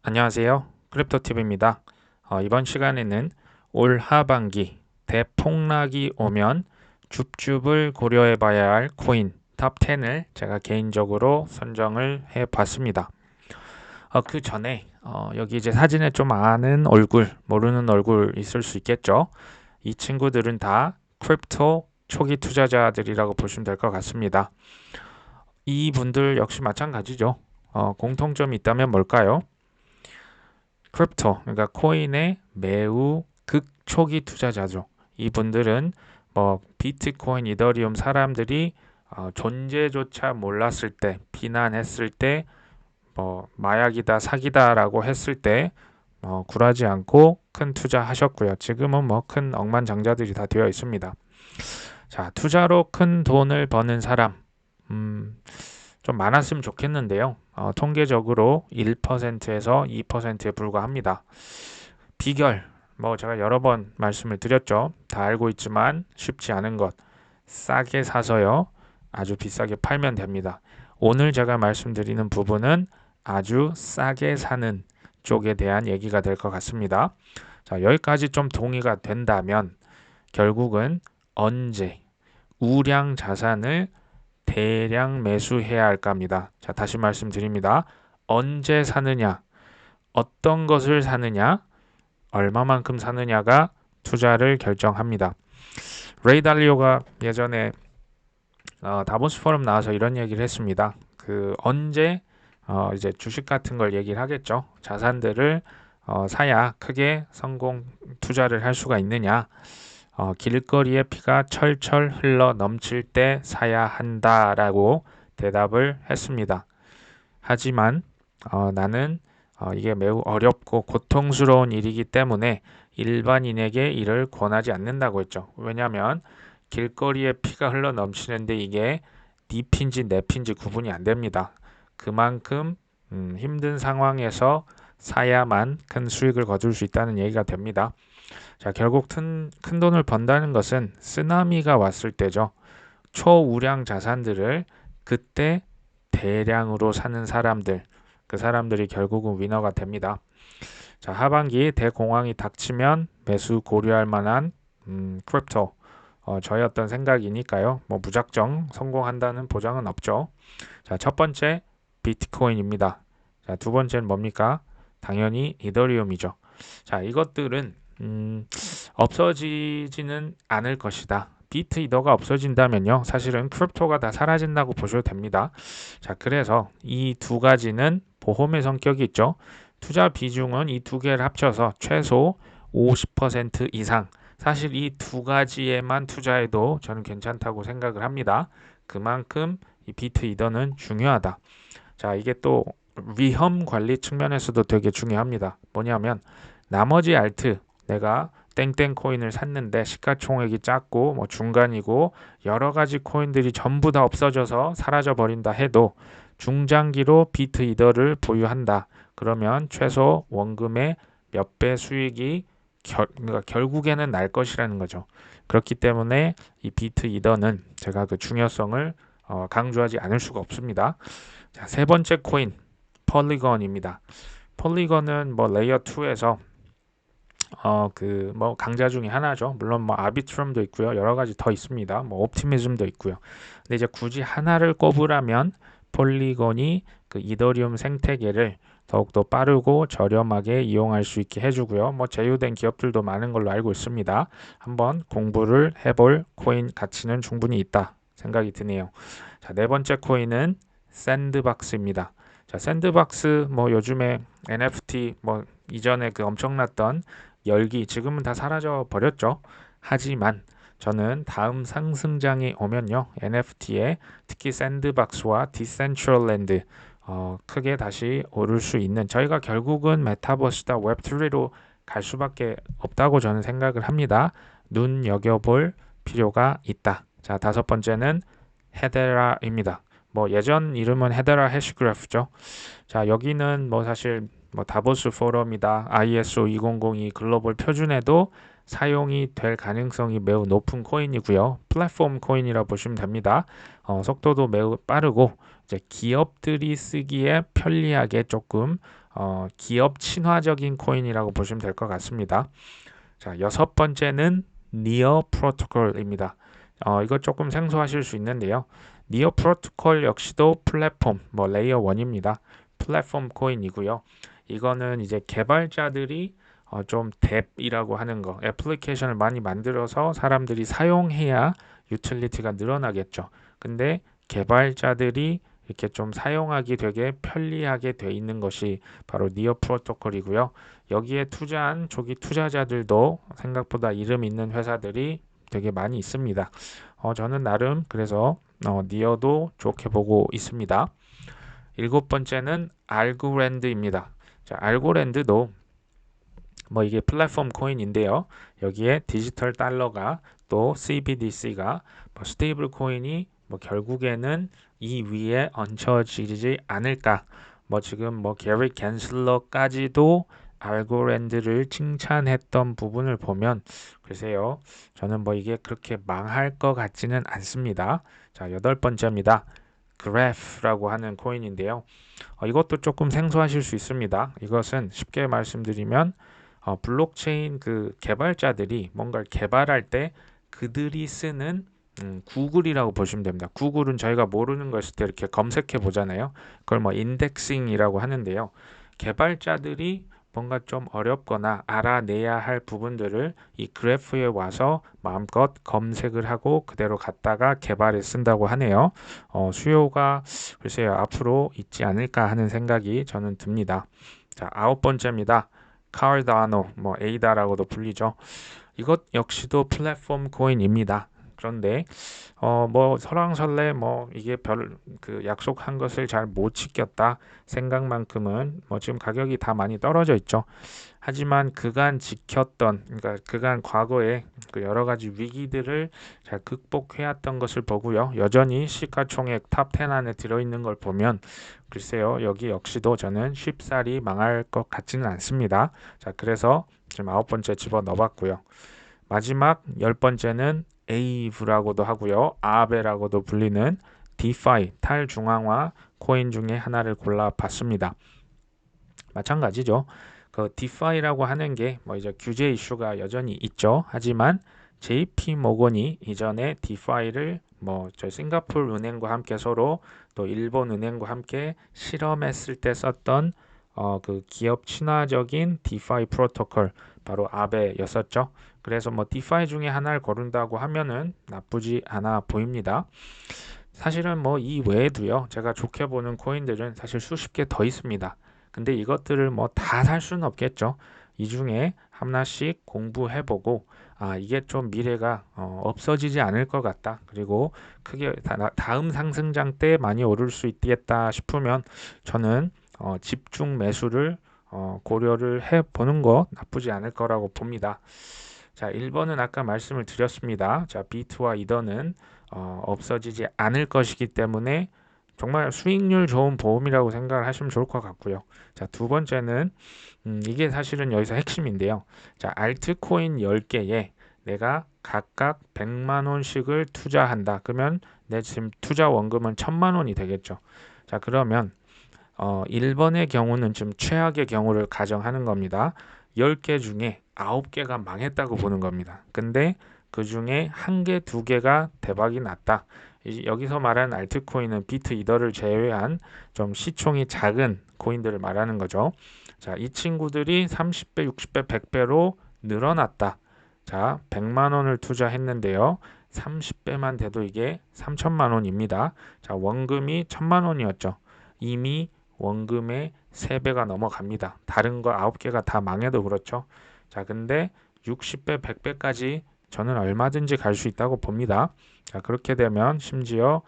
안녕하세요. 크립토팁입니다. 이번 시간에는 올 하반기 대폭락이 오면 줍줍을 고려해 봐야 할 코인 탑 10을 제가 개인적으로 선정을 해 봤습니다. 그 전에 여기 이제 사진에 좀 아는 얼굴, 모르는 얼굴 있을 수 있겠죠. 이 친구들은 다 크립토 초기 투자자들이라고 보시면 될 것 같습니다. 이분들 역시 마찬가지죠. 공통점이 있다면 뭘까요? 크립토, 그러니까 코인의 매우 극초기 투자자죠. 이분들은 뭐 비트코인, 이더리움 사람들이 존재조차 몰랐을 때, 비난했을 때, 뭐 마약이다, 사기다라고 했을 때 굴하지 않고 큰 투자하셨고요. 지금은 뭐 큰 억만장자들이 다 되어 있습니다. 자, 투자로 큰 돈을 버는 사람, 좀 많았으면 좋겠는데요. 통계적으로 1%에서 2%에 불과합니다. 비결, 뭐 제가 여러 번 말씀을 드렸죠. 다 알고 있지만 쉽지 않은 것. 싸게 사서요. 아주 비싸게 팔면 됩니다. 오늘 제가 말씀드리는 부분은 아주 싸게 사는 쪽에 대한 얘기가 될 것 같습니다. 자, 여기까지 좀 동의가 된다면 결국은 언제 우량 자산을 대량 매수해야 할까 합니다. 자, 다시 말씀드립니다. 언제 사느냐, 어떤 것을 사느냐, 얼마만큼 사느냐가 투자를 결정합니다. 레이 달리오가 예전에 다보스 포럼 나와서 이런 얘기를 했습니다. 그 언제 이제 주식 같은 걸 얘기를 하겠죠. 자산들을 사야 크게 성공 투자를 할 수가 있느냐. 길거리에 피가 철철 흘러 넘칠 때 사야 한다라고 대답을 했습니다. 하지만 나는 이게 매우 어렵고 고통스러운 일이기 때문에 일반인에게 이를 권하지 않는다고 했죠. 왜냐하면 길거리에 피가 흘러 넘치는데 이게 네 핀지 내 핀지 구분이 안 됩니다. 그만큼 힘든 상황에서 사야만 큰 수익을 거둘 수 있다는 얘기가 됩니다. 자, 결국 큰 돈을 번다는 것은 쓰나미가 왔을 때죠. 초우량 자산들을 그때 대량으로 사는 사람들, 그 사람들이 결국은 위너가 됩니다. 자, 하반기 대공황이 닥치면 매수 고려할 만한 크립토, 저의 어떤 생각이니까요. 뭐 무작정 성공한다는 보장은 없죠. 자, 첫 번째 비트코인입니다. 자, 두 번째는 뭡니까? 당연히 이더리움이죠. 자, 이것들은 없어지지는 않을 것이다. 비트 이더가 없어진다면요. 사실은 크립토가 다 사라진다고 보셔도 됩니다. 자, 그래서 이 두 가지는 보험의 성격이 있죠. 투자 비중은 이 두 개를 합쳐서 최소 50% 이상. 사실 이 두 가지에만 투자해도 저는 괜찮다고 생각을 합니다. 그만큼 이 비트 이더는 중요하다. 자, 이게 또 위험 관리 측면에서도 되게 중요합니다. 뭐냐면 나머지 알트 내가 땡땡 코인을 샀는데 시가총액이 작고 뭐 중간이고 여러 가지 코인들이 전부 다 없어져서 사라져 버린다 해도 중장기로 비트 이더를 보유한다. 그러면 최소 원금의 몇 배 수익이 그러니까 결국에는 날 것이라는 거죠. 그렇기 때문에 이 비트 이더는 제가 그 중요성을 강조하지 않을 수가 없습니다. 자, 세 번째 코인 폴리건입니다. 폴리건은 뭐 레이어 2에서 그 뭐 강자 중에 하나죠. 물론 뭐 아비트럼도 있고요. 여러 가지 더 있습니다. 뭐 옵티미즘도 있고요. 근데 이제 굳이 하나를 꼽으라면 폴리건이 그 이더리움 생태계를 더욱더 빠르고 저렴하게 이용할 수 있게 해주고요. 뭐 제휴된 기업들도 많은 걸로 알고 있습니다. 한번 공부를 해볼 코인 가치는 충분히 있다 생각이 드네요. 자, 네 번째 코인은 샌드박스입니다. 자, 샌드박스 뭐 요즘에 NFT 뭐 이전에 그 엄청났던 열기 지금은 다 사라져 버렸죠. 하지만 저는 다음 상승장이 오면요. NFT에 특히 샌드박스와 디센트럴랜드 크게 다시 오를 수 있는 저희가 결국은 메타버스다 웹3로 갈 수밖에 없다고 저는 생각을 합니다. 눈여겨볼 필요가 있다. 자, 다섯 번째는 헤데라입니다. 뭐 예전 이름은 헤데라 해시그래프죠. 자, 여기는 뭐 사실 뭐 다보스 포럼이다, ISO 2002 글로벌 표준에도 사용이 될 가능성이 매우 높은 코인이고요. 플랫폼 코인이라 보시면 됩니다. 속도도 매우 빠르고 이제 기업들이 쓰기에 편리하게 조금 기업 친화적인 코인이라고 보시면 될 것 같습니다. 자, 여섯 번째는 니어 프로토콜입니다. 이거 조금 생소하실 수 있는데요. 니어 프로토콜 역시도 플랫폼, 레이어 1입니다. 플랫폼 코인이고요. 이거는 이제 개발자들이 좀 뎁이라고 하는 거, 애플리케이션을 많이 만들어서 사람들이 사용해야 유틸리티가 늘어나겠죠. 근데 개발자들이 이렇게 좀 사용하기 되게 편리하게 돼 있는 것이 바로 니어 프로토콜이고요. 여기에 투자한 초기 투자자들도 생각보다 이름 있는 회사들이 되게 많이 있습니다. 저는 나름 그래서 니어도 좋게 보고 있습니다. 일곱 번째는 알고랜드입니다. 자, 알고랜드도 이게 플랫폼 코인인데요. 여기에 디지털 달러가 또 CBDC가 스테이블 코인이 결국에는 이 위에 얹혀지지 않을까. 지금 게리 갠슬러까지도 알고랜드를 칭찬했던 부분을 보면 글쎄요. 저는 이게 그렇게 망할 것 같지는 않습니다. 자, 여덟 번째입니다. 그래프라고 하는 코인인데요. 이것도 조금 생소하실 수 있습니다. 이것은 쉽게 말씀드리면 블록체인 그 개발자들이 뭔가를 개발할 때 그들이 쓰는 구글이라고 보시면 됩니다. 구글은 저희가 모르는 거 있을 때 이렇게 검색해 보잖아요. 그걸 인덱싱이라고 하는데요. 개발자들이 뭔가 좀 어렵거나 알아내야 할 부분들을 이 그래프에 와서 마음껏 검색을 하고 그대로 갖다가 개발에 쓴다고 하네요. 수요가 글쎄요 앞으로 있지 않을까 하는 생각이 저는 듭니다. 자, 아홉 번째입니다. 카르다노, 에이다라고도 불리죠. 이것 역시도 플랫폼 코인입니다. 그런데 설왕설래 이게 별 그 약속한 것을 잘 못 지켰다 생각만큼은 지금 가격이 다 많이 떨어져 있죠. 하지만 그간 지켰던 그러니까 그간 과거에 그 여러 가지 위기들을 잘 극복해왔던 것을 보고요. 여전히 시가총액 탑 10 안에 들어있는 걸 보면 글쎄요. 여기 역시도 저는 쉽사리 망할 것 같지는 않습니다. 자, 그래서 지금 아홉 번째 집어 넣어봤고요. 마지막 열 번째는 에이브라고도 하고요. 아베라고도 불리는 디파이 탈중앙화 코인 중에 하나를 골라봤습니다. 마찬가지죠. 그 디파이라고 하는 게 이제 규제 이슈가 여전히 있죠. 하지만 JP 모건이 이전에 디파이를 저 싱가포르 은행과 함께 서로 또 일본 은행과 함께 실험했을 때 썼던 그 기업 친화적인 디파이 프로토콜 바로 아베였었죠. 그래서 디파이 중에 하나를 고른다고 하면은 나쁘지 않아 보입니다. 사실은 이 외에도요. 제가 좋게 보는 코인들은 사실 수십 개 더 있습니다. 근데 이것들을 다 살 수는 없겠죠. 이 중에 하나씩 공부해보고 이게 좀 미래가 없어지지 않을 것 같다. 그리고 크게 다음 상승장 때 많이 오를 수 있겠다 싶으면 저는 집중 매수를 고려를 해보는 거 나쁘지 않을 거라고 봅니다. 자, 1번은 아까 말씀을 드렸습니다. 자, 비트와 이더는 없어지지 않을 것이기 때문에 정말 수익률 좋은 보험이라고 생각을 하시면 좋을 것 같고요. 자, 두 번째는 이게 사실은 여기서 핵심인데요. 자, 알트코인 10개에 내가 각각 100만 원씩을 투자한다. 그러면 내 지금 투자 원금은 1000만 원이 되겠죠. 자, 그러면 1번의 경우는 좀 최악의 경우를 가정하는 겁니다. 10개 중에 9개가 망했다고 보는 겁니다. 근데 그 중에 1개, 2개가 대박이 났다. 여기서 말하는 알트코인은 비트 이더를 제외한 좀 시총이 작은 코인들을 말하는 거죠. 자, 이 친구들이 30배, 60배, 100배로 늘어났다. 자, 100만 원을 투자했는데요. 30배만 돼도 이게 3천만 원입니다. 자, 원금이 1000만 원이었죠. 이미 원금의 3배가 넘어갑니다. 다른 거 9개가 다 망해도 그렇죠. 자, 근데 60배, 100배까지 저는 얼마든지 갈 수 있다고 봅니다. 자, 그렇게 되면 심지어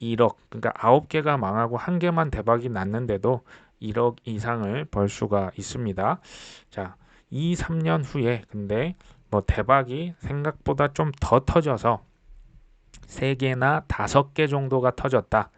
1억, 그러니까 9개가 망하고 1개만 대박이 났는데도 1억 이상을 벌 수가 있습니다. 자, 2, 3년 후에 근데 대박이 생각보다 좀 더 터져서 3개나 5개 정도가 터졌다.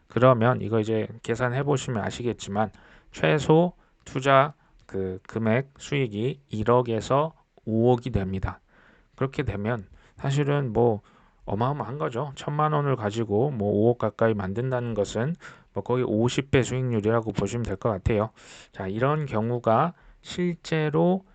그러면 이거 이제 계산해 보시면 아시겠지만 최소 투자 그 금액 수익이 1억에서 5억이 됩니다. 그렇게 되면 사실은 뭐 어마어마한 거죠. 1,000만 원을 가지고 뭐 5억 가까이 만든다는 것은 뭐 거의 50배 수익률이라고 보시면 될 것 같아요. 자, 이런 경우가 실제로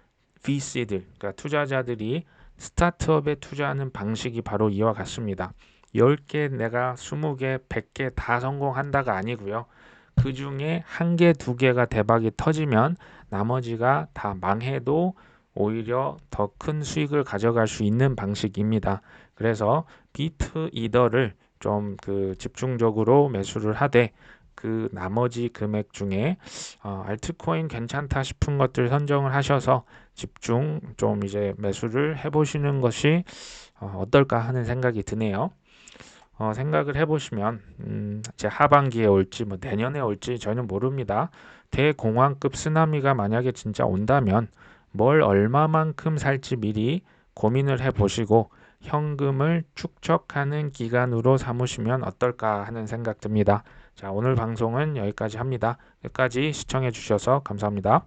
VC들, 그러니까 투자자들이 스타트업에 투자하는 방식이 바로 이와 같습니다. 10개 내가 20개, 100개 다 성공한다가 아니고요. 그 중에 1개, 2개가 대박이 터지면 나머지가 다 망해도 오히려 더 큰 수익을 가져갈 수 있는 방식입니다. 그래서 비트 이더를 좀 집중적으로 매수를 하되 그 나머지 금액 중에 알트코인 괜찮다 싶은 것들 선정을 하셔서 집중 좀 이제 매수를 해보시는 것이 어떨까 하는 생각이 드네요. 생각을 해보시면 이제 하반기에 올지 뭐 내년에 올지 저는 모릅니다. 대공황급 쓰나미가 만약에 진짜 온다면 뭘 얼마만큼 살지 미리 고민을 해보시고 현금을 축적하는 기간으로 삼으시면 어떨까 하는 생각 듭니다. 자, 오늘 방송은 여기까지 합니다. 끝까지 시청해 주셔서 감사합니다.